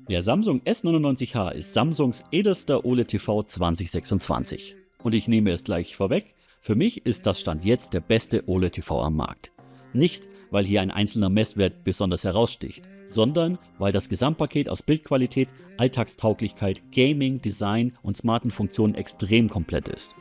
Der Samsung S99H ist Samsungs edelster OLED-TV 2026. Und ich nehme es gleich vorweg, für mich ist das Stand jetzt der beste OLED-TV am Markt. Nicht, weil hier ein einzelner Messwert besonders heraussticht, sondern weil das Gesamtpaket aus Bildqualität, Alltagstauglichkeit, Gaming, Design und smarten Funktionen extrem komplett ist.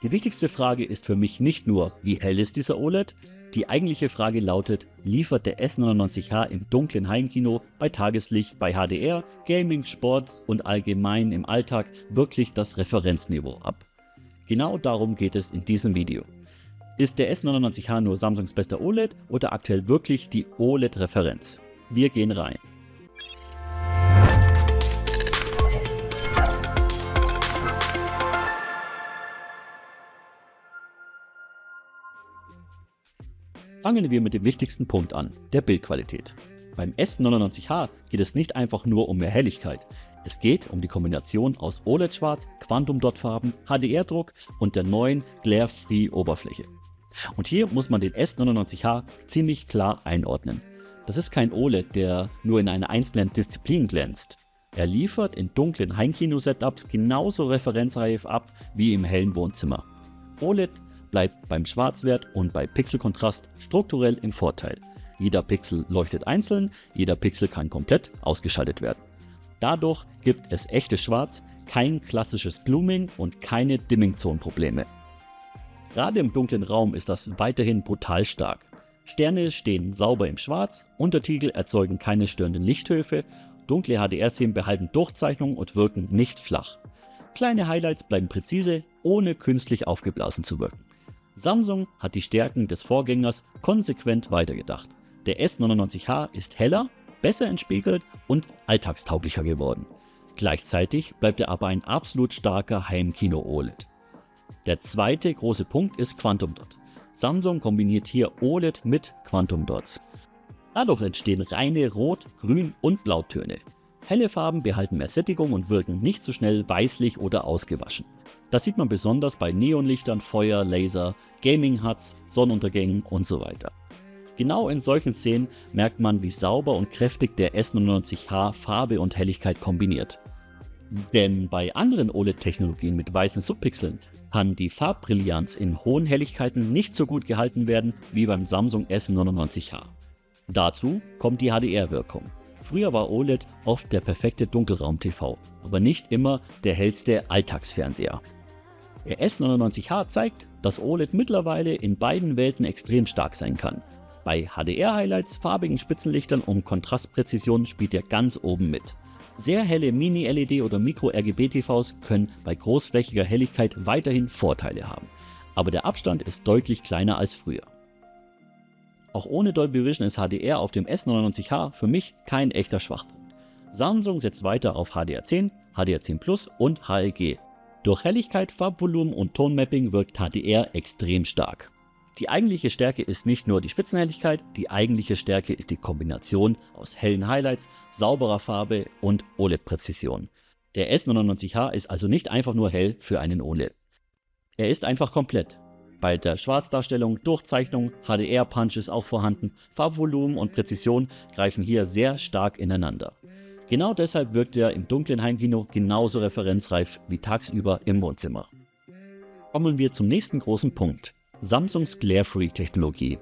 Die wichtigste Frage ist für mich nicht nur, wie hell ist dieser OLED? Die eigentliche Frage lautet, liefert der S99H im dunklen Heimkino, bei Tageslicht, bei HDR, Gaming, Sport und allgemein im Alltag wirklich das Referenzniveau ab? Genau darum geht es in diesem Video. Ist der S99H nur Samsungs bester OLED oder aktuell wirklich die OLED-Referenz? Wir gehen rein. Fangen wir mit dem wichtigsten Punkt an, der Bildqualität. Beim S99H geht es nicht einfach nur um mehr Helligkeit. Es geht um die Kombination aus OLED-Schwarz, Quantum-Dot-Farben, HDR-Druck und der neuen Glare-Free-Oberfläche. Und hier muss man den S99H ziemlich klar einordnen. Das ist kein OLED, der nur in einer einzelnen Disziplin glänzt. Er liefert in dunklen Heimkino-Setups genauso referenzreif ab wie im hellen Wohnzimmer. OLED bleibt beim Schwarzwert und bei Pixelkontrast strukturell im Vorteil. Jeder Pixel leuchtet einzeln, jeder Pixel kann komplett ausgeschaltet werden. Dadurch gibt es echtes Schwarz, kein klassisches Blooming und keine Dimming-Zone-Probleme. Gerade im dunklen Raum ist das weiterhin brutal stark. Sterne stehen sauber im Schwarz, Untertitel erzeugen keine störenden Lichthöfe, dunkle HDR-Szenen behalten Durchzeichnung und wirken nicht flach. Kleine Highlights bleiben präzise, ohne künstlich aufgeblasen zu wirken. Samsung hat die Stärken des Vorgängers konsequent weitergedacht. Der S99H ist heller, besser entspiegelt und alltagstauglicher geworden. Gleichzeitig bleibt er aber ein absolut starker Heimkino-OLED. Der zweite große Punkt ist Quantum Dot. Samsung kombiniert hier OLED mit Quantum Dots. Dadurch entstehen reine Rot-, Grün- und Blautöne. Helle Farben behalten mehr Sättigung und wirken nicht so schnell weißlich oder ausgewaschen. Das sieht man besonders bei Neonlichtern, Feuer, Laser, Gaming-HUDs, Sonnenuntergängen und so weiter. Genau in solchen Szenen merkt man, wie sauber und kräftig der S99H Farbe und Helligkeit kombiniert. Denn bei anderen OLED-Technologien mit weißen Subpixeln kann die Farbbrillanz in hohen Helligkeiten nicht so gut gehalten werden wie beim Samsung S99H. Dazu kommt die HDR-Wirkung. Früher war OLED oft der perfekte Dunkelraum-TV, aber nicht immer der hellste Alltagsfernseher. Der S99H zeigt, dass OLED mittlerweile in beiden Welten extrem stark sein kann. Bei HDR-Highlights, farbigen Spitzenlichtern und Kontrastpräzision spielt er ganz oben mit. Sehr helle Mini-LED oder Micro-RGB-TVs können bei großflächiger Helligkeit weiterhin Vorteile haben, aber der Abstand ist deutlich kleiner als früher. Auch ohne Dolby Vision ist HDR auf dem S99H für mich kein echter Schwachpunkt. Samsung setzt weiter auf HDR10, HDR10 Plus und HLG. Durch Helligkeit, Farbvolumen und Tonmapping wirkt HDR extrem stark. Die eigentliche Stärke ist nicht nur die Spitzenhelligkeit, die eigentliche Stärke ist die Kombination aus hellen Highlights, sauberer Farbe und OLED-Präzision. Der S99H ist also nicht einfach nur hell für einen OLED. Er ist einfach komplett. Bei der Schwarzdarstellung, Durchzeichnung, HDR-Punch ist auch vorhanden, Farbvolumen und Präzision greifen hier sehr stark ineinander. Genau deshalb wirkt er im dunklen Heimkino genauso referenzreif wie tagsüber im Wohnzimmer. Kommen wir zum nächsten großen Punkt: Samsungs Glare-Free-Technologie.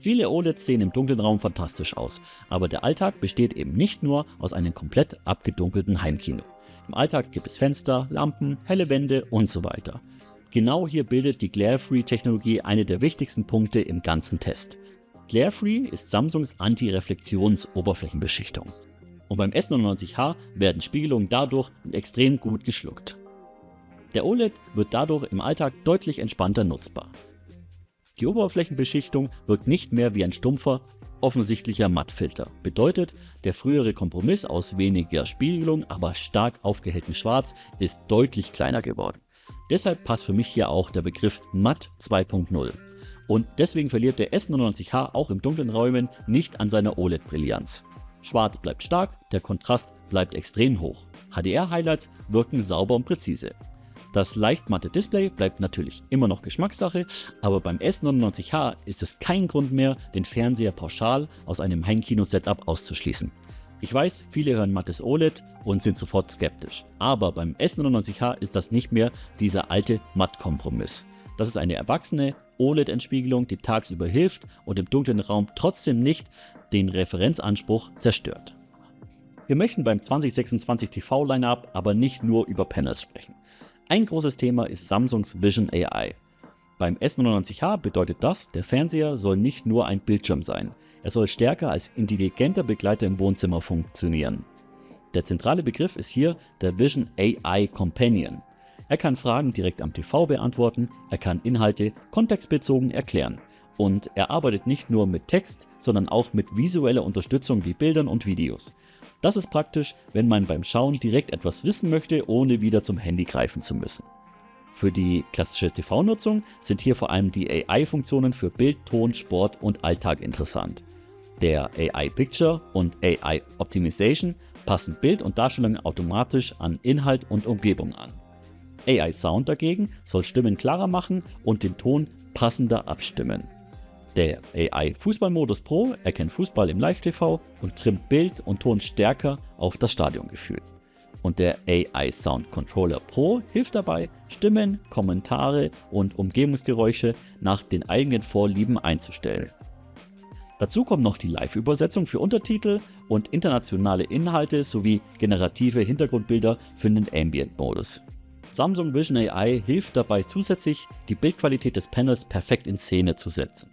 Viele OLEDs sehen im dunklen Raum fantastisch aus, aber der Alltag besteht eben nicht nur aus einem komplett abgedunkelten Heimkino. Im Alltag gibt es Fenster, Lampen, helle Wände und so weiter. Genau hier bildet die Glare-Free-Technologie eine der wichtigsten Punkte im ganzen Test. Glare-Free ist Samsungs Anti-Reflexions-Oberflächenbeschichtung. Und beim S99H werden Spiegelungen dadurch extrem gut geschluckt. Der OLED wird dadurch im Alltag deutlich entspannter nutzbar. Die Oberflächenbeschichtung wirkt nicht mehr wie ein stumpfer, offensichtlicher Mattfilter. Bedeutet, der frühere Kompromiss aus weniger Spiegelung, aber stark aufgehelltem Schwarz ist deutlich kleiner geworden. Deshalb passt für mich hier auch der Begriff Matt 2.0. Und deswegen verliert der S99H auch im dunklen Räumen nicht an seiner OLED-Brillanz. Schwarz bleibt stark, der Kontrast bleibt extrem hoch. HDR-Highlights wirken sauber und präzise. Das leicht matte Display bleibt natürlich immer noch Geschmackssache, aber beim S99H ist es kein Grund mehr, den Fernseher pauschal aus einem Heimkino-Setup auszuschließen. Ich weiß, viele hören mattes OLED und sind sofort skeptisch, aber beim S99H ist das nicht mehr dieser alte Matt-Kompromiss. Das ist eine erwachsene OLED-Entspiegelung, die tagsüber hilft und im dunklen Raum trotzdem nicht den Referenzanspruch zerstört. Wir möchten beim 2026 TV-Line-Up aber nicht nur über Panels sprechen. Ein großes Thema ist Samsungs Vision AI. Beim S99H bedeutet das, der Fernseher soll nicht nur ein Bildschirm sein. Er soll stärker als intelligenter Begleiter im Wohnzimmer funktionieren. Der zentrale Begriff ist hier der Vision AI Companion. Er kann Fragen direkt am TV beantworten, er kann Inhalte kontextbezogen erklären. Und er arbeitet nicht nur mit Text, sondern auch mit visueller Unterstützung wie Bildern und Videos. Das ist praktisch, wenn man beim Schauen direkt etwas wissen möchte, ohne wieder zum Handy greifen zu müssen. Für die klassische TV-Nutzung sind hier vor allem die AI-Funktionen für Bild, Ton, Sport und Alltag interessant. Der AI Picture und AI Optimization passen Bild und Darstellung automatisch an Inhalt und Umgebung an. AI Sound dagegen soll Stimmen klarer machen und den Ton passender abstimmen. Der AI Fußballmodus Pro erkennt Fußball im Live-TV und trimmt Bild und Ton stärker auf das Stadiongefühl. Und der AI Sound Controller Pro hilft dabei, Stimmen, Kommentare und Umgebungsgeräusche nach den eigenen Vorlieben einzustellen. Dazu kommt noch die Live-Übersetzung für Untertitel und internationale Inhalte sowie generative Hintergrundbilder für den Ambient-Modus. Samsung Vision AI hilft dabei zusätzlich, die Bildqualität des Panels perfekt in Szene zu setzen.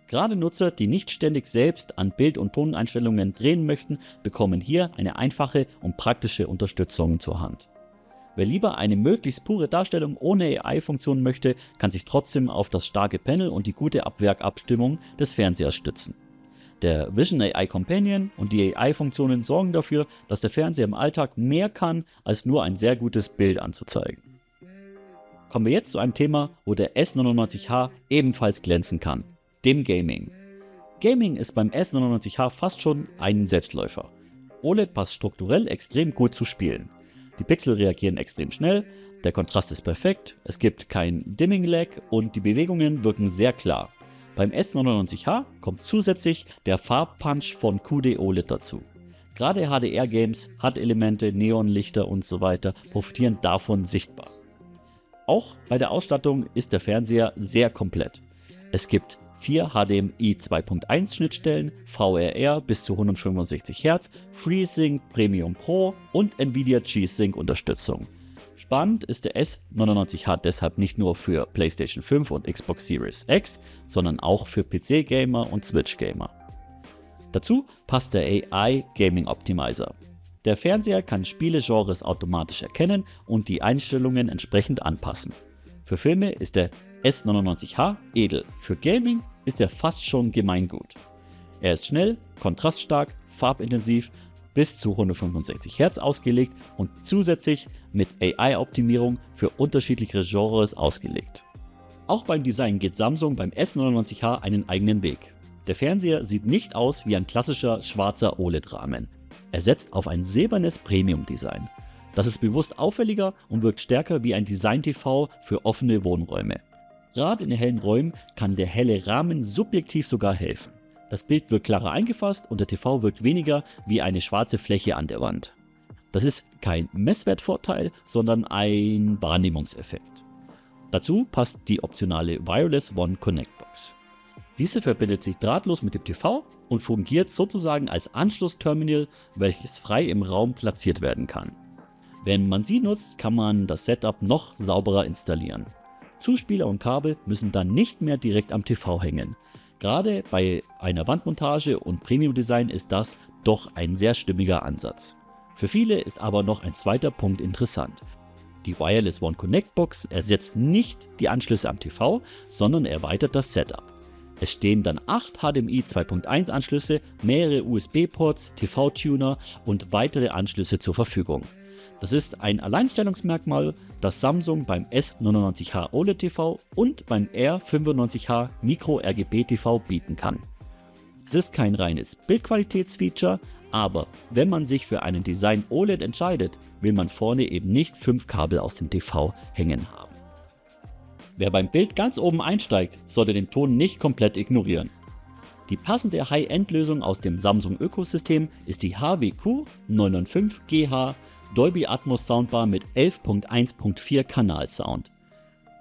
Gerade Nutzer, die nicht ständig selbst an Bild- und Toneinstellungen drehen möchten, bekommen hier eine einfache und praktische Unterstützung zur Hand. Wer lieber eine möglichst pure Darstellung ohne AI-Funktion möchte, kann sich trotzdem auf das starke Panel und die gute Abwerkabstimmung des Fernsehers stützen. Der Vision AI Companion und die AI-Funktionen sorgen dafür, dass der Fernseher im Alltag mehr kann, als nur ein sehr gutes Bild anzuzeigen. Kommen wir jetzt zu einem Thema, wo der S99H ebenfalls glänzen kann: dem Gaming. Gaming ist beim S99H fast schon ein Selbstläufer. OLED passt strukturell extrem gut zu Spielen. Die Pixel reagieren extrem schnell, der Kontrast ist perfekt, es gibt kein Dimming-Lag und die Bewegungen wirken sehr klar. Beim S99H kommt zusätzlich der Farbpunch von QD OLED dazu. Gerade HDR-Games, HUD-Elemente, Neonlichter usw. profitieren davon sichtbar. Auch bei der Ausstattung ist der Fernseher sehr komplett. Es gibt 4 HDMI 2.1 Schnittstellen, VRR bis zu 165 Hz, FreeSync Premium Pro und Nvidia G-Sync Unterstützung. Spannend ist der S99H deshalb nicht nur für PlayStation 5 und Xbox Series X, sondern auch für PC-Gamer und Switch-Gamer. Dazu passt der AI Gaming Optimizer. Der Fernseher kann Spielegenres automatisch erkennen und die Einstellungen entsprechend anpassen. Für Filme ist der S99H edel, für Gaming ist er fast schon Gemeingut. Er ist schnell, kontraststark, farbintensiv, bis zu 165 Hz ausgelegt und zusätzlich mit AI-Optimierung für unterschiedliche Genres ausgelegt. Auch beim Design geht Samsung beim S99H einen eigenen Weg. Der Fernseher sieht nicht aus wie ein klassischer schwarzer OLED-Rahmen. Er setzt auf ein silbernes Premium-Design. Das ist bewusst auffälliger und wirkt stärker wie ein Design-TV für offene Wohnräume. Gerade in hellen Räumen kann der helle Rahmen subjektiv sogar helfen. Das Bild wird klarer eingefasst und der TV wirkt weniger wie eine schwarze Fläche an der Wand. Das ist kein Messwertvorteil, sondern ein Wahrnehmungseffekt. Dazu passt die optionale Wireless One Connect Box. Diese verbindet sich drahtlos mit dem TV und fungiert sozusagen als Anschlussterminal, welches frei im Raum platziert werden kann. Wenn man sie nutzt, kann man das Setup noch sauberer installieren. Zuspieler und Kabel müssen dann nicht mehr direkt am TV hängen. Gerade bei einer Wandmontage und Premium-Design ist das doch ein sehr stimmiger Ansatz. Für viele ist aber noch ein zweiter Punkt interessant. Die Wireless One Connect Box ersetzt nicht die Anschlüsse am TV, sondern erweitert das Setup. Es stehen dann 8 HDMI 2.1 Anschlüsse, mehrere USB-Ports, TV-Tuner und weitere Anschlüsse zur Verfügung. Das ist ein Alleinstellungsmerkmal, das Samsung beim S99H OLED TV und beim R95H Micro RGB TV bieten kann. Es ist kein reines Bildqualitätsfeature, aber wenn man sich für einen Design OLED entscheidet, will man vorne eben nicht 5 Kabel aus dem TV hängen haben. Wer beim Bild ganz oben einsteigt, sollte den Ton nicht komplett ignorieren. Die passende High-End-Lösung aus dem Samsung-Ökosystem ist die HWQ-995GH Dolby Atmos Soundbar mit 11.1.4 Kanal-Sound.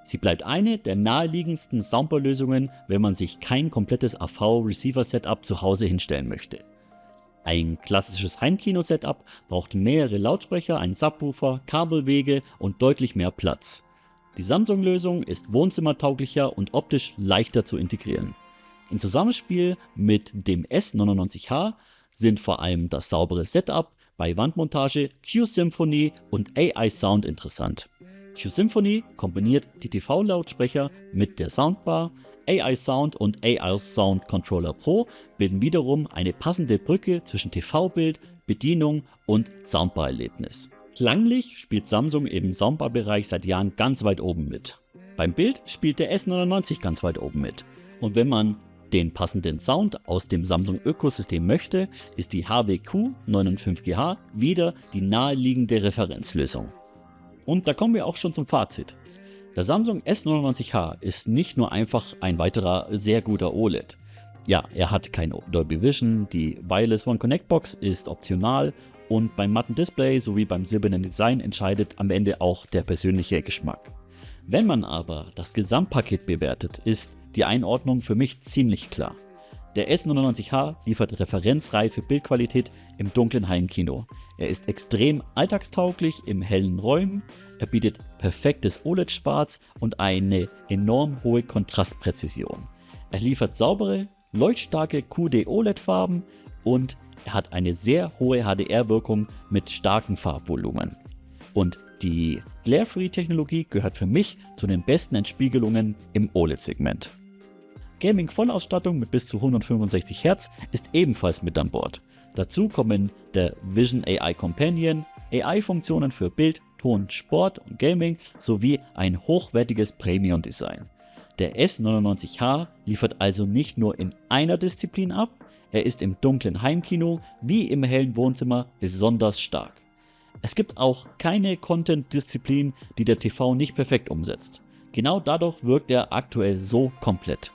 Sie bleibt eine der naheliegendsten Soundbar-Lösungen, wenn man sich kein komplettes AV-Receiver-Setup zu Hause hinstellen möchte. Ein klassisches Heimkino-Setup braucht mehrere Lautsprecher, einen Subwoofer, Kabelwege und deutlich mehr Platz. Die Samsung-Lösung ist wohnzimmertauglicher und optisch leichter zu integrieren. Im Zusammenspiel mit dem S99H sind vor allem das saubere Setup bei Wandmontage, Q-Symphony und AI Sound interessant. Q-Symphony kombiniert die TV-Lautsprecher mit der Soundbar, AI Sound und AI Sound Controller Pro bilden wiederum eine passende Brücke zwischen TV-Bild, Bedienung und Soundbar-Erlebnis. Klanglich spielt Samsung im Soundbar-Bereich seit Jahren ganz weit oben mit. Beim Bild spielt der S99 ganz weit oben mit. Und wenn man den passenden Sound aus dem Samsung-Ökosystem möchte, ist die HWQ-995GH wieder die naheliegende Referenzlösung. Und da kommen wir auch schon zum Fazit. Der Samsung S99H ist nicht nur einfach ein weiterer sehr guter OLED. Ja, er hat kein Dolby Vision, die Wireless One Connect Box ist optional und beim matten Display sowie beim silbernen Design entscheidet am Ende auch der persönliche Geschmack. Wenn man aber das Gesamtpaket bewertet, ist die Einordnung für mich ziemlich klar. Der S99H liefert referenzreife Bildqualität im dunklen Heimkino. Er ist extrem alltagstauglich in hellen Räumen, er bietet perfektes OLED-Schwarz und eine enorm hohe Kontrastpräzision. Er liefert saubere, leuchtstarke QD-OLED-Farben und er hat eine sehr hohe HDR-Wirkung mit starkem Farbvolumen. Und die Glare-Free-Technologie gehört für mich zu den besten Entspiegelungen im OLED-Segment. Gaming-Vollausstattung mit bis zu 165 Hz ist ebenfalls mit an Bord. Dazu kommen der Vision AI Companion, AI-Funktionen für Bild, Ton, Sport und Gaming sowie ein hochwertiges Premium-Design. Der S99H liefert also nicht nur in einer Disziplin ab, er ist im dunklen Heimkino wie im hellen Wohnzimmer besonders stark. Es gibt auch keine Content-Disziplin, die der TV nicht perfekt umsetzt. Genau dadurch wirkt er aktuell so komplett.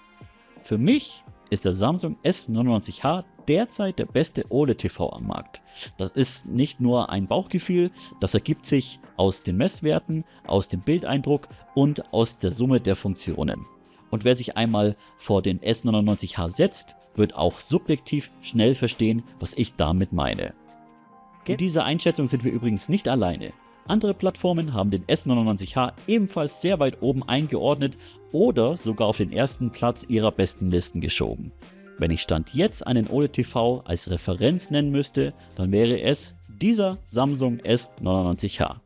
Für mich ist der Samsung S99H derzeit der beste OLED-TV am Markt. Das ist nicht nur ein Bauchgefühl, das ergibt sich aus den Messwerten, aus dem Bildeindruck und aus der Summe der Funktionen. Und wer sich einmal vor den S99H setzt, wird auch subjektiv schnell verstehen, was ich damit meine. In dieser Einschätzung sind wir übrigens nicht alleine. Andere Plattformen haben den S99H ebenfalls sehr weit oben eingeordnet oder sogar auf den ersten Platz ihrer besten Listen geschoben. Wenn ich Stand jetzt einen OLED-TV als Referenz nennen müsste, dann wäre es dieser Samsung S99H.